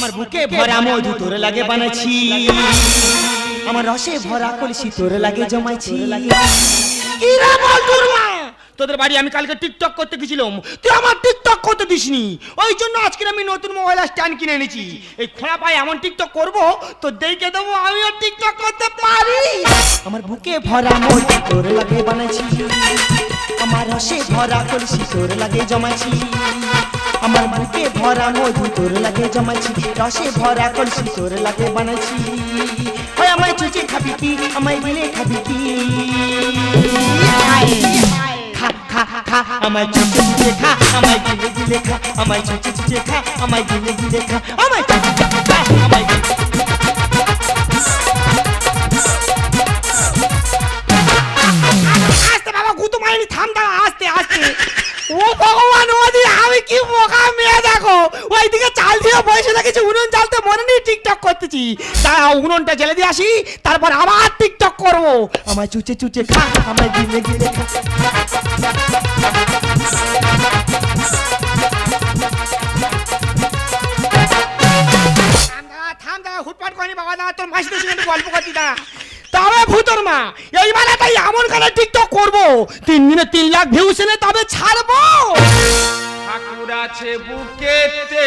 আমার বুকে ভরা মধু তোর লাগে বানাচ্ছি, আমার রসে ভরা কলসি তোর লাগে জমাইছি। কি রে বলতুর মা, তোদের বাড়ি আমি কালকে টিকটক করতে গেছিলাম, তুই আমার টিকটক করতে দিসনি, ওই জন্য আজকে আমি নতুন মোবাইল স্ট্যান্ড কিনে এনেছি। এই খোঁড়া পায়ে এমন টিকটক করব তো দেখে দেবো আমিও টিকটক করতে পারি। আমার বুকে ভরা মধু তোর লাগে বানাইছি, আমার রসে ভরা কলসি তোর লাগে জমাইছি। আমার বুকে ভরা মধু তোর লাগে জমাইছি, রসে ভরা কলসি তোর লাগে বানাইছি। ওই আমায় চুচে খাবি কি, আমায় দিলে খাবি কি? খা খা খা আমায় চুচে চুচে খা, আমায় দিলে দিলে খা, আমায় চুচে চুচে খা, আমায় দিলে দিলে খা, আমায় চুচে চুচে খা, আমায় আস্তে বাবা গুতো মাইনি, থাম দাঁড়া, আস্তে আস্তে। ও ভগবান, ওদি আমি কি বোকা মেয়ে দেখো, ওইদিকে চাল দিয়ে বসে দেখেছি, উনুন জ্বালতে মনে নেই টিকটক করতেছি। তারা উনুনটা জ্বালে দিয়ে আসি, তারপর আবার টিকটক করবো। আমায় চুচে চুচে খা, আমায় দিলে দিলে খা। থাম দাঁড়া, হুটপাট করি বাবা, দাঁড়া তোর মাসিদের সঙ্গে গল্প করছি দাঁড়া। তবে ভূতর মা, এইবার তাই এমন করে টিকটক করবো 3 দিনে 3 লাখ ভিউস এনে তবে ছাড়বো। ঠাকুর আছে বুকেতে,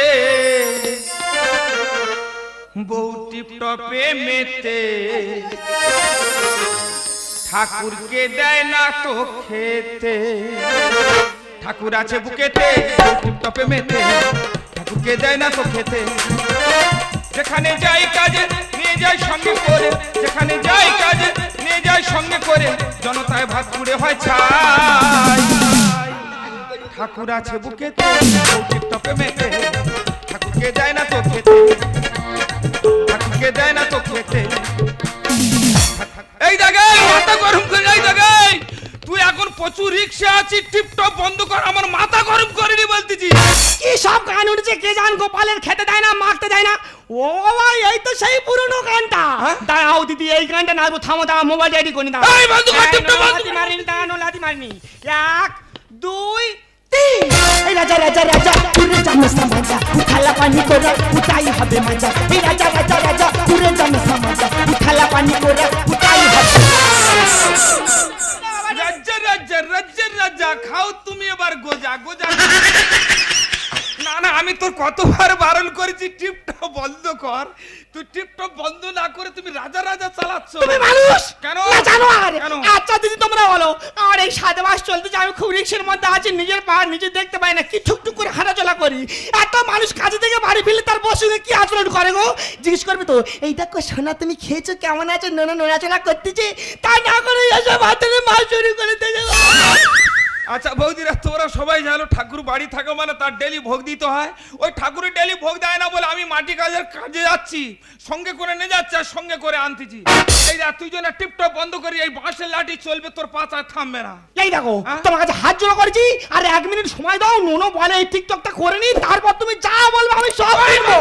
বউ টিপটপে মেতে, ঠাকুরকে দেয় না তো খেতে। ঠাকুর আছে বুকেতে, বউ টিপটপে মেতে, ঠাকুরকে দেয় না তো খেতে। যেখানে যাই কাজে নিয়ে যায় সঙ্গে করে, যেখানে যাই কাজে নিয়ে যায় সঙ্গে করে, জনতায় ভাত পুড়ে হয় ছাই। ঠাকুর আছে বুকেতে, বউ টিপটপে মেতে, ঠাকুরকে দেয় না তো খেতে, ঠাকুরকে দেয় না তো খেতে। এই জায়গায় মাথা গরম করে, এই জায়গায় তুই এখন প্রচুর রিক্সা আছিস, টিপটপ বন্ধ কর, আমার মাথা গরম করিনি বলতেছি। কি সব গান উঠেছে কে জান, গোপালের খেতে দেয় না, মাখতে দেয় না। ও ভাই, এই তো সেই পুরনো গানটা। দাঁড়াও দিদি, এই গানটা নাচবো, থামো দাঁড়া, মোবাইল রেডি করি দাঁড়া। এই বন্ধ কর, টিপটপ বন্ধ কর। মারিনি দাঁড়ানো, লাতি মারিনি। 1 2 3। এই রাজা রাজা রাজা পুরে জামে সামাজা, উঠালা পানি করে উঠাই হবে মজা। এই রাজা রাজা রাজা পুরে জামে সামাজা, উঠালা পানি করে উঠাই হবে। রাজ্যের রাজ্যের রাজ্যের রাজা খাও তুমি এবার গোজা গোজা। না না, আমি তোর কতবার বারণ করেছি টিপটপ বন্ধ কর, তুই টিপটপ বন্ধ না করে তুমি রাজা রাজা চালাচ্ছ। তুমি মানুষ কেন না জানো আর? কেন? আচ্ছা দিদি তোমরা বলো, আর এই 7 মাস চলতেছে আমি খুব রিক্সের মধ্যে আছি, নিজের পা নিজে দেখতে পাই না, কি ঠুকটুক করে হাঁটাচলা করি। এত মানুষ কাজে থেকে বাড়ি ফিরলে তার বসে কি আচরণ করে গো? জিজ্ঞেস করবে তো, এই দেখো সোনা তুমি খেয়েছো, কেমন আছো, নোনাচলা করতেছে, তা না করে এসব হাতে মাছ চুরি করে দিয়ে যাবো। আচ্ছা বৌদিরা, তোরা সবাই জানো ঠাকুর বাড়ি থাকে মানে তার ডেলি ভোগ দিতে হয়। ওই ঠাকুরের ডেলি ভোগ দেয় না বলে আমি মাটি কাজের কাজে যাচ্ছি, সঙ্গে করে নিয়ে যাচ্ছি আর সঙ্গে করে আনতেছি। এই দেখ তুই যেন টিপটপ বন্ধ করি, এই বাঁশের লাঠি চলবে, তোর পাতা থামবে না। এই দেখো তোমার কাছে হাত জোড়া করেছি, আর 1 মিনিট সময় দাও, নুনো বলে এই টিকটকটা করে নি, তারপর তুমি যা বলবে আমি সব করবো।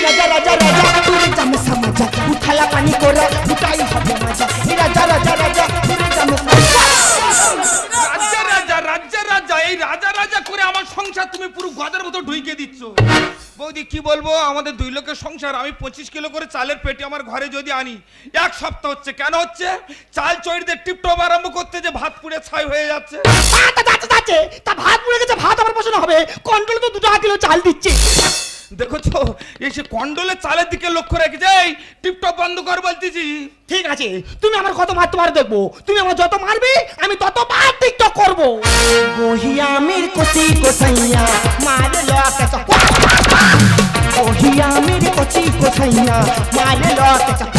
রাজা রাজা রাজা পুরে জামে সামাজা, উঠালা পানি করে উঠাই হবে মজা। এই রাজা রাজা রাজা পুরে জামে সামাজা। রাজা রাজা রাজা রাজা, এই রাজা রাজা করে আমার সংসার তুমি পুরো গদের মতো ঢুকিয়ে দিচ্ছ। বৌদি কি বলবো, আমাদের 2 লোকের সংসার, আমি 25 কিলো করে চালের পেটি আমার ঘরে যদি আনি, 1 সপ্তাহ হচ্ছে। কেন হচ্ছে? চাল চড়িতে টিপটপ আরম্ভ করতে যে ভাত পুড়ে ছাই হয়ে যাচ্ছে। তা ভাত পুড়ে গেছে, ভাত আমার পছন্দ হবে, কন্ট্রোল তো 2 টাকা কিলো চাল দিচ্ছে। দেখেছো, এই সে কন্ডলের চালের দিকে লক্ষ্য রেখেছে, এই টিপটপ বন্ধ কর বলতেছি। ঠিক আছে, তুমি আমার কত মারতে পারো দেখবো, তুমি আমার যত মারবে আমি তত বার টিকটক করবো। বহিয়ামির কচি কোসাইয়া মারে লকে চক, বহিয়ামির কচি কোসাইয়া মারে লকে চক।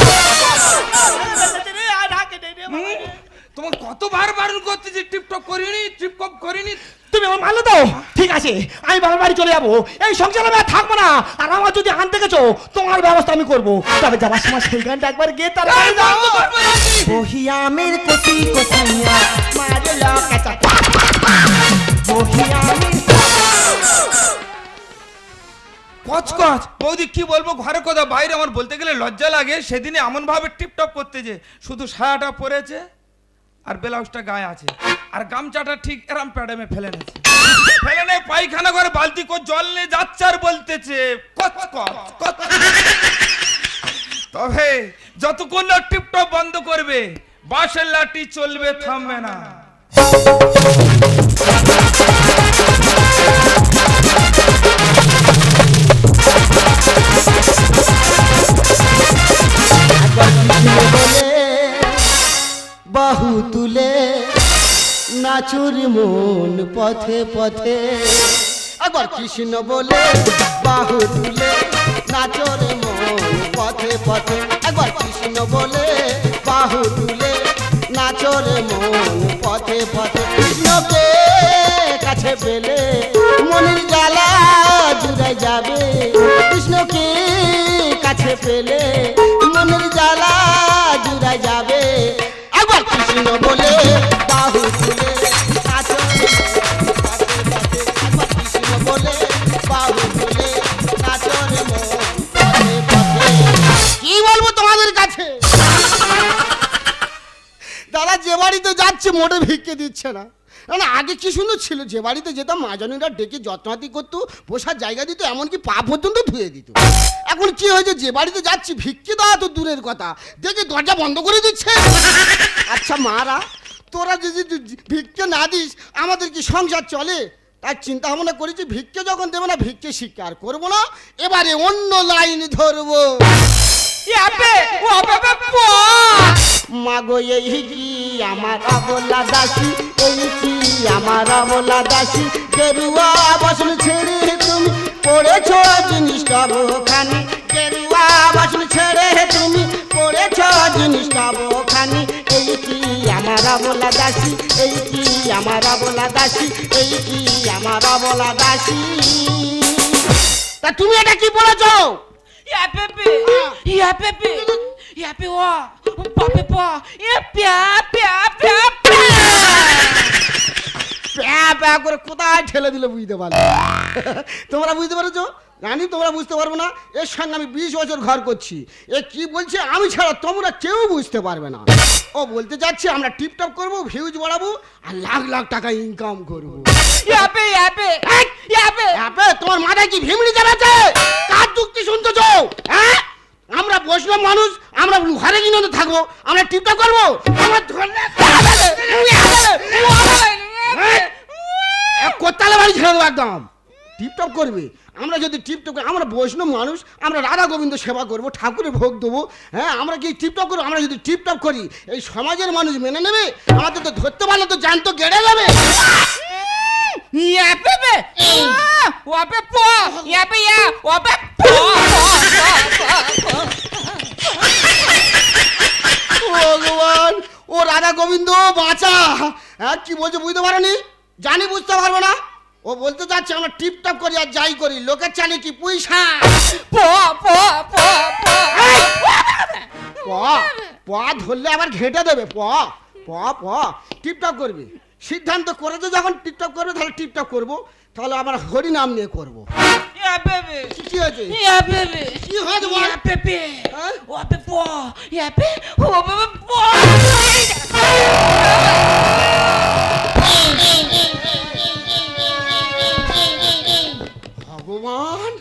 তোমার কতবার বারণ করতেছি টিপটপ করিনি, টিপটপ করিনি, তুমি আমার মারলে তো ঠিক আছে, আমি বাবার বাড়ি চলে যাবো, এই সংসার আমি আর থাকবো না। আর আমার যদি আনতে গেছো তোমার ব্যবস্থা আমি করবো, তবে যাবার সময় সেই গানটা একবার গিয়ে তার বহিয়ামির কচি কোসাইয়া মারে লকে চক, বহিয়ামির কচকচ। বৌদি কি বলবো, ঘরে কথা বাইরে আমার বলতে গেলে লজ্জা লাগে। সেদিনে এমন ভাবে টিপটপ করতে যে শুধু সায়াটা পরেছে, আর ব্লাউজটা গায়ে আছে, আর গামছাটা ঠিক এরম প্যাডামে ফেলে নেছে, ফেলে নে পায়খানা করে বালতি করে জল নিয়ে যাচ্ছে আর বলতেছে কচ কচ কচ। তবে যতক্ষণ না টিপটপ বন্ধ করবে বাঁশের লাঠি চলবে, থামবে না। বাহু তুলে নাচুর মন পথে পথে, একবার কৃষ্ণ বলে বাহু তুলে নাচর মন পথে পথে, একবার কৃষ্ণ বলে বাহু তুলে নাচর মন পথে পথে। কৃষ্ণকে কাছে পেলে মনের জ্বালা জুড়ে যাবে, কৃষ্ণকে কাছে পেলে মনের জ্বালা জুড়ে যাবে, একবার কৃষ্ণ বলে বাহু তুলে নাচর মন পথে পথে, একবার কৃষ্ণ বলে বাহু তুলে নাচর মন পথে পথে। কি বলবো তোমাদের কাছে, দাদা যে বাড়িতে যাচ্ছে মোটে ভিক্ষে দিচ্ছে না। না আগে কি সুন্দর ছিল, যে বাড়িতে যেতাম মাজানিরা ডেকে যত্নাতি করতো, বসার জায়গা দিত, এমনকি পা পর্যন্ত ধুয়ে দিত। এখন কি হয়েছে, যে বাড়িতে যাচ্ছি ভিক্ষে দেওয়া তো দূরের কথা, দেখে দরজা বন্ধ করে দিচ্ছে। আচ্ছা মারা, তোরা যদি ভিক্ষে না দিস আমাদের কি সংসার চলে? তাই চিন্তা ভাবনা করেছি ভিক্ষে যখন দেবো না, ভিক্ষে স্বীকার করবো না, এবারে অন্য লাইন ধরবো। মাগো এই কি আমার অবলা দাসী, এই কি আমার অবলা দাসী, গেরুয়া বাসন ছেড়ে তুমি পড়েছ জিনিসটা বোখানি, গেরুয়া বাসন ছেড়ে তুমি পড়েছ জিনিসটা বোখানি, এই কি আমার অবলা দাসী, এই কি আমার অবলা দাসী, এই কি আমার অবলা দাসী। তা তুমি এটা কি বলেছ? Ya Pepe, ya Pepe, ya Pepe, un pape, ya pia, pia, pia, pia. প্যা প্যা করে কোথায় ঠেলে দিলে বুঝতে পারলে? তোমরা বুঝতে পারছো? জানি তোমরা বুঝতে পারবে না, এর সঙ্গে আমি 20 বছর ঘর করছি, এ কি বলছে আমি ছাড়া তোমরা কেউ বুঝতে পারবে না। ও বলতে যাচ্ছে আমরা টিপটপ করবো, ভিউজ বাড়াবো আর লাখ লাখ টাকা ইনকাম করবো। Ya Pepe, ya Pepe, ya Pepe. আপে তোমার মাথায় কি ভিমড়ি চালাচ্ছে? কার যুক্তি শুনতেছো? হ্যাঁ, আমরা বৈষ্ণব মানুষ, আমরা ঘরে কিনে থাকবো, আমরা টিপটপ করবো, আমার ধরলে কোত্তালে বাড়ি ছেড়ে দেবো একদম। টিপটপ করবে, আমরা যদি টিপটপ করি, আমরা বৈষ্ণব মানুষ, আমরা রাধা গোবিন্দ সেবা করবো, ঠাকুরের ভোগ দেবো। হ্যাঁ, আমরা কি টিপটপ করবো? আমরা যদি টিপটপ করি এই সমাজের মানুষ মেনে নেবে? আমাদের তো ধরতে পারলে তো জ্যান্ত গেড়ে যাবে। Ya Pepe, wa Pepe, ya Pepe, ya, wa Pepe. ভগবান, ও রাধা গোবিন্দ বাঁচা। হ্যাঁ, কি বলছে বুঝতে পারোনি? জানি বুঝতে পারবো না। ও বলতে চাচ্ছে আমরা টিপটপ করি আর যাই করি, লোকের চালে কি পয়সা। প ধরলে আবার ঘেঁটে দেবে। প প প টিপটপ করবে, সিদ্ধান্ত করেছে যখন টিপটপ করবে তাহলে টিপটপ করবো, তাহলে আমার হরি নাম নিয়ে করবো। Ya Pepe, কি হয়েছে? ya Pepe, কি হয়েছে বল? ya Pepe, হ্যাঁ? wa Pepe, ya Pepe, wa Pepe. ভগবান,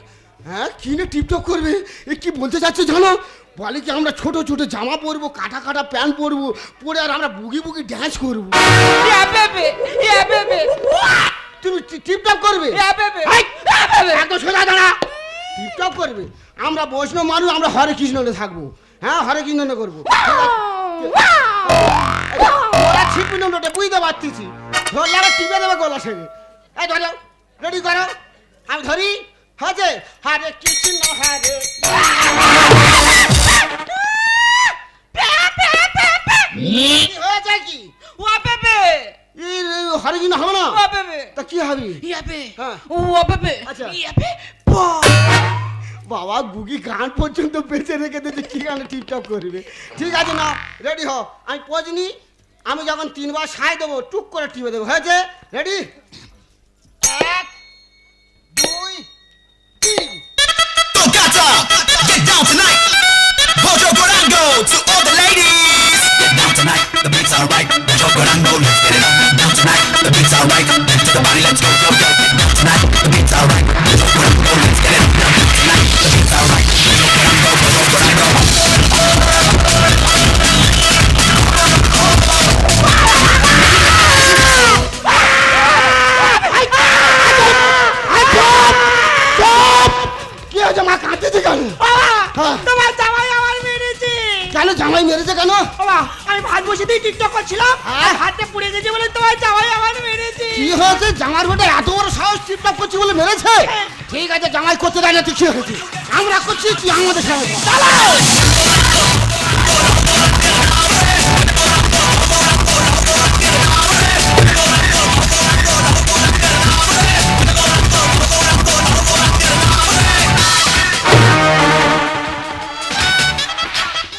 হ্যাঁ কিনে টিপটপ করবে? এ কি বলতে চাচ্ছে জানো? বলে কি আমরা ছোট ছোট জামা পরবো, কাটা কাটা প্যান্ট পরবো, পরে আর আমরা বুগি বুগি ড্যান্স করবো। Ya Pepe, ya Pepe, তুমি টিপটপ করবে? ya Pepe, এই, ya Pepe. একদম সোজা দাঁড়া। টিপটপ করবে, আমরা বৈষ্ণব মানুষ, আমরা হরে কৃষ্ণনে থাকবো। হ্যাঁ, হরে কৃষ্ণনে করবো। ওরা ছিপি নোটে বুঝতে পারতেছি, ধরলে আবার টিপে দেবে গলা ছেড়ে। এই ধরো, রেডি করো, আমি ধরি। হয়েছে? হরে কৃষ্ণ হরে হয়েছে কি? Wa Pepe, হরে কৃষ্ণ হবে না? wa Pepe. তা কি হবে? Ya Pepe, হ্যাঁ। wa Pepe, আচ্ছা। ya Pepe. বাবা বুগি গান পর্যন্ত বেঁচে রেখে দিয়েছে, কি গানে টিপটপ করবে? ঠিক আছে না, রেডি হও। আমি পজনি, আমি যখন 3 বার সাই দেবো টুক করে টিপে দেবো। হয়েছে? Ready? 1 2 3। Bogota, get down tonight. Mojo Guarango to all the ladies. Get down tonight, the beats are right. yo, Durango, let's get it on. Now tonight, the beat's alright. Let's to the body, let's go, yo, yo. Now tonight, the beat's alright. Yo, Durango, let's get it on. Now tonight, the beat's alright. Yo, Durango, কি হয়েছে মা, কাঁদতেছে কেন? হ্যাঁ। তোমার জামাই আমার মেরেছে। কেন জামাই মেরেছে কেন? বাবা, আমি ভাত বসে দিয়ে টিকটক করছিলাম, আর হাতে পুড়ে গেছে বলে তোমার জামাই আমার মেরেছে। কি হয়েছে? জামার বেটা এত বড় সাহস, টিপটপ করছি বলে মেরেছে? ঠিক আছে, জামাই করতে দেয় না, তুই কি হয়েছে? আমরা করছি, তুই আমাদের সাথে চালাও।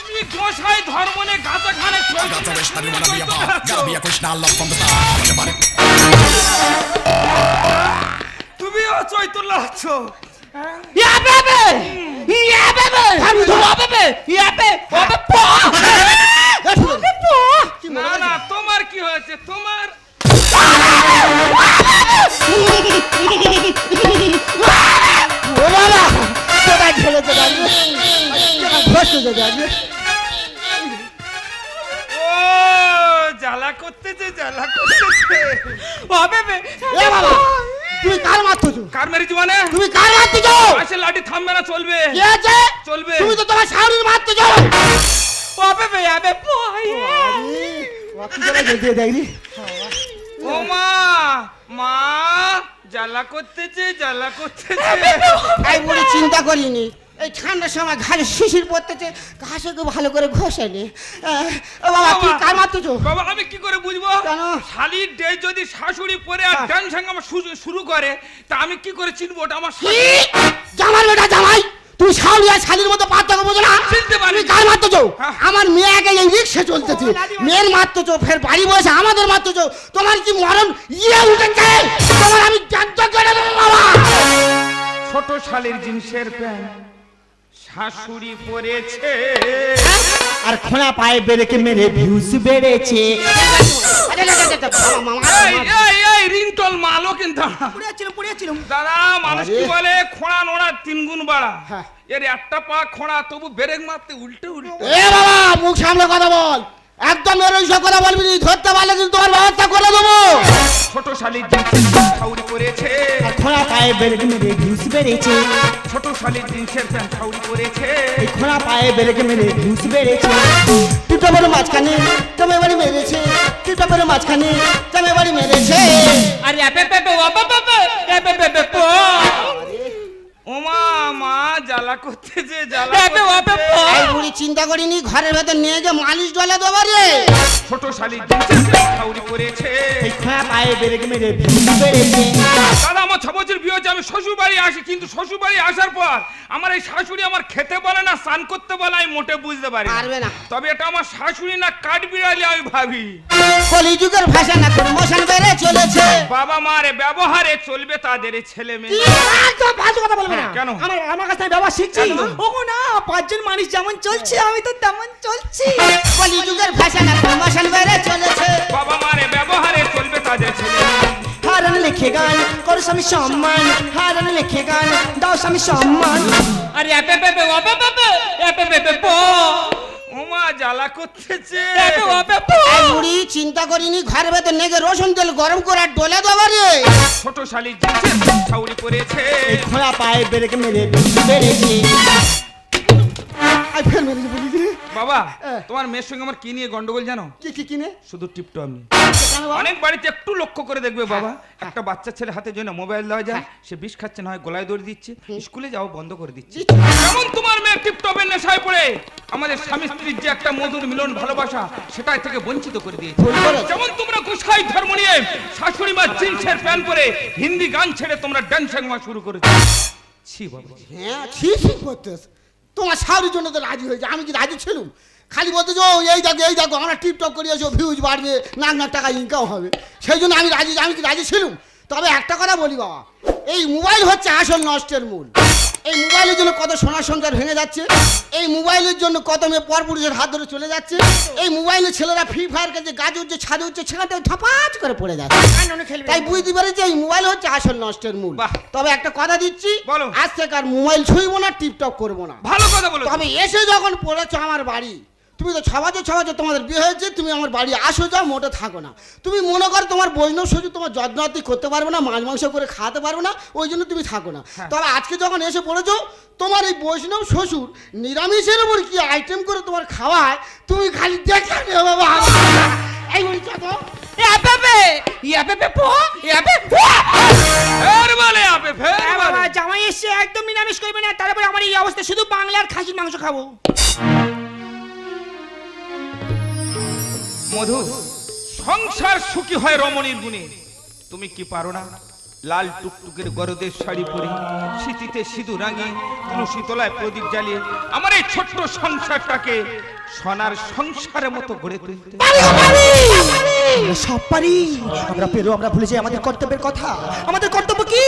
তুমি গোসাই ধর্ম নিয়ে গাঁজা খানে Got to wish that you wanna be a part. Gotta be a Krishna love from the start. Think about it. তুমিও চৈতন্য হচ্ছ। ইয়া বেবে, ইয়া বেবে, আমি তো বেবে, ইয়া বে, ওবে পো, ওবে পো। না না, তোমার কি হয়েছে? তোমার ও বাবা, কোথায় ছেড়েছে দাঁড়িয়ে? ঘষতে দাঁড়িয়ে। ও জ্বালা করতেছে, জ্বালা করতেছে। ও বেবে, এ বাবা, তুমি কার মারতেছো? কার মেরেছি মানে? তুমি কার মারতেছো? আসে লাঠি থামবে না, চলবে কি আছে? চলবে। তুমি তো তোমার শাশুড়ির মারতেছো। ও বেবে, ইয়া বে পো। ও মা, মা জ্বালা করতেছে, জ্বালা করতেছে। আমি বলে চিন্তা করিনি, এই ঠান্ডার সময় ঘাড়ে শিশির পড়তেছে, ঘাসকে ভালো করে ঘষে নে। ও বাবা, তুই কার মারতেছো? বাবা, আমি কি করে বুঝবো? কেন? শালির ডে যদি শাশুড়ি পরে আর ডান সঙ্গে আমার শুরু করে, তা আমি কি করে চিনবো ওটা আমার কি? জামার বেটা জামাই, তুমি শালি আর শালির মতো পার্থক্য বোঝো না? চিনতে পারি। তুমি কার মারতেছো? হ্যাঁ। আমার মেয়েকে এই রিক্সা চলতেছে, মেয়ের মারতেছো, ফের বাড়ি বসে আমাদের মারতেছো। তোমার কি মরণ ইয়ে উঠেছে? তোমার আমি জানতে করে দেবো বাবা। ছোট শালির জিন্সের প্যান্ট শাশুড়ি পরেছে। আর খোঁড়া পায়ে বেরেকে মেরে ভিউজ বেড়েছে। এই এই এই রিংটল মালো কিন্তু দাদা, মানুষ কি বলে খোঁড়া নোড়া 3 গুণ বাড়া। হ্যাঁ। এর একটা পা খোঁড়া, তবু ব্রেক মারতে উল্টে উল্টে। এ বাবা, মুখ সামনে কথা বল, একদম এর ওইসব কথা বলবি না। ধরতে পারলে কিন্তু তোমার ব্যবস্থা করে দেবো। ছোট শালির জিন্সের ছাউরি পরেছে। আর খোঁড়া পায়ে বেরেকে মেরে ভিউজ বেড়েছে। ছোট শালির জিন্সের প্যান্ট ছাউরি পরেছে। এই খোঁড়া পায়ে বেরেকে মেরে ভিউজ বেড়েছে। টিপটপের মাঝখানে তুমি বাড়ি মেরেছে, টিপটপের মাঝখানে তুমি বাড়ি মেরেছে। আর ইয়া বেবে, ও বেবে, ইয়া বেবে পো। ও মা, মা জ্বালা করতেছে, জ্বালা বেবে, ও বেবে পো। করতেছে। এই বুড়ি চিন্তা করিনি, ঘরের ভেতর নিয়ে গিয়ে মালিশ ডলে দেবো রে। ছোট শালির জিন্সের প্যান্ট ছাউরি পরেছে। এই খোঁড়া পায়ে বেরেকে মেরে ভিউজ বেড়েছে। দাদা, আমার 6 বছর বিয়ে হয়েছে, আমি শ্বশুর বাড়ি আসি, কিন্তু শ্বশুর বাড়ি আসার পর আমার এই শাশুড়ি আমার খেতে বলে না, স্নান করতে বলে, আমি মোটে বুঝতে পারি না। পারবে না। তবে এটা আমার শাশুড়ি না কাঠবিড়ালি আমি ভাবি। কলিযুগের ভাষা না করে মোশন বেড়ে চলেছে। বাবা মারে ব্যবহারে চলবে তাদের এই ছেলে মেয়ে। একদম বাজে কথা বলবে না। কেন? আমার কাছে ব্যবহার শিখছি। কেন? ওগো না, 5 জন মানুষ যেমন চলছে আমি তো তেমন চলছি। কলিযুগের ভাষা না করে মোশন বেড়ে চলেছে। বাবা মারে ব্যবহারে চলবে তাদের ছেলে মেয়ে। হারান লিখে গান করো স্বামী সম্মান, হারান লিখে গান দাও স্বামী সম্মান। আরে এপে পেপে ও পেপে, এপে পেপে পো। ও মা জ্বালা করতেছে। এপে ও পেপে। এই বুড়ি চিন্তা করিনি, ঘরের ভেতর নিয়ে গিয়ে রসুন তেল গরম করে আর ডলে দেবো রে। ছোট শালির জিন্সের ছাউরি পরেছে। এই খোঁড়া পায়ে বেরেকে মেরে ভিউজ বেড়েছে। আই ফের মেরেছে বলি রে। বাবা, তোমার মেয়ের সঙ্গে আমার কি নিয়ে গন্ডগোল জানো? কি কি কিনে? শুধু টিপটপ নিয়ে। কেন বাবা? অনেক বাড়িতে একটু লক্ষ্য করে দেখবে বাবা, একটা বাচ্চা ছেলে হাতে জন্য মোবাইল দেওয়া যায়, সে বিষ খাচ্ছে না হয় গলায় দড়ি দিচ্ছে, স্কুলে যাও বন্ধ করে দিচ্ছে। যেমন তোমার মেয়ে টিপটপের নেশায় পড়ে আমাদের স্বামী স্ত্রীর যে একটা মধুর মিলন ভালোবাসা, সেটাই থেকে বঞ্চিত করে দিয়েছে। ভুল করেছে। যেমন তোমরা গোসাই ধর্ম নিয়ে শাশুড়ি মা জিন্সের প্যান্ট পরে হিন্দি গান ছেড়ে তোমরা ডান্স গাওয়া শুরু করেছো। ছি বাবা। হ্যাঁ, ঠিক করতেছ। তোমার শাড়ির জন্য তো রাজি হয়েছে, আমি কি রাজি ছিলাম? খালি বলতে যে এই দেখো আমরা টিপটপ করিয়েছো, ভিউজ বাড়বে, নাক টাকা ইনকাম হবে, সেই জন্য আমি রাজি। আমি কি রাজি ছিলাম? তবে একটা কথা বলি বাবা, এই মোবাইল হচ্ছে আসল নষ্টের মূল। এই মোবাইলের জন্য কত সোনার সংসার ভেঙে যাচ্ছে, এই মোবাইলের জন্য কত মেয়ে পরপুরুষের হাত ধরে চলে যাচ্ছে, এই মোবাইলে ছেলেরা ফ্রি ফায়ার খেলছে, গাছ উঠছে, ছাদে উঠছে, সেখান থেকে ঝপাচ করে পড়ে যাচ্ছে। তাই বুঝতে পারছি এই মোবাইল হচ্ছে আসল নষ্টের মূল। বাহ। তবে একটা কথা দিচ্ছি, বলো। আজ থেকে আর মোবাইল ছুঁইবো না, টিপটপ করবো না। ভালো কথা বলো। তবে এসে যখন পড়েছো আমার বাড়ি, তুমি তো ছবাজে তোমাদের বিয়ে হয়েছে, তুমি আমার বাড়ি আসো যাও, মোটে থাকো না। তুমি মনে করো তোমার বৈষ্ণব শ্বশুর তোমার যত্নাতি করতে পারবে না, মাছ মাংস করে খাওয়াতে পারবে না, ওই জন্য তুমি থাকো না। তবে আজকে যখন এসে পড়েছো, তোমার এই বৈষ্ণব শ্বশুর নিরামিষের উপর কি আইটেম করে তোমার খাওয়ায়, তুমি খালি দেখে নেবে বাবা। এই বলছো তো ফের বলে আপে ফের হ্যাঁ বলে। বাবা, জামাই এসে একদম নিরামিষ করবে না, তারপরে আমার এই অবস্থা, শুধু বাংলার খাসির মাংস খাবো। মধু, সংসার সুখী হয় রমণীর গুণে। তুমি কি পারো না? লাল টুকটুকের গরদের শাড়ি পরে, শীতিতে সিঁদুর রাঙিয়ে, তুলসী তলায় প্রদীপ জ্বালিয়ে আমার এই ছোট্ট সংসারটাকে সোনার সংসারের মতো গড়ে তুলতে। আমরা সব পারি, আমরা পেরো, আমরা ভুলে যাই আমাদের কর্তব্যের কথা। আমাদের কর্তব্য কি?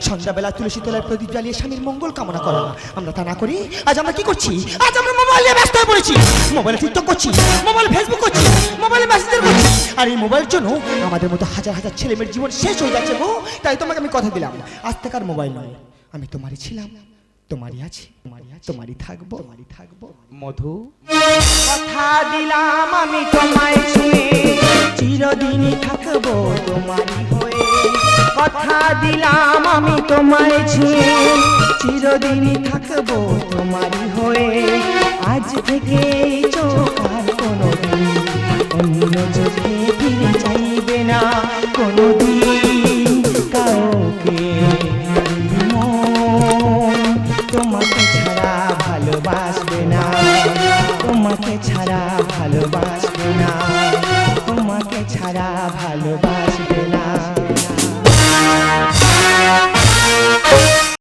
সন্ধ্যাবেলা তুলসী তলায় প্রদীপ জ্বালিয়ে স্বামীর মঙ্গল কামনা করা। আমরা তা না করি আজ আমরা কি করছি? আজ আমরা মোবাইল নিয়ে ব্যস্ত হয়ে পড়েছি, মোবাইলে টিকটক করছি, মোবাইলে ফেসবুক করছি, মোবাইলে মেসেঞ্জার করছি। আর এই মোবাইলের জন্য আমাদের মতো হাজার হাজার ছেলে মেয়ের জীবন শেষ হয়ে যাচ্ছে গো। তাই তোমাকে আমি কথা দিলাম, আজ থেকে আর মোবাইল নয়, আমি তোমারই ছিলাম, তোমারই আছি, তোমারই থাকবো, তোমারই থাকবো। মধু, কথা দিলাম আমি তোমায় ছুঁয়ে, চিরদিনই থাকবো তোমারই হয়ে। কথা দিলাম আমি তোমায় ছুঁয়ে, চিরদিনই থাকবো তোমারই হয়ে। আজ থেকে এই চোখ আর কোনোদিন অন্য চোখে ফিরে চাইবে না, কোনোদিন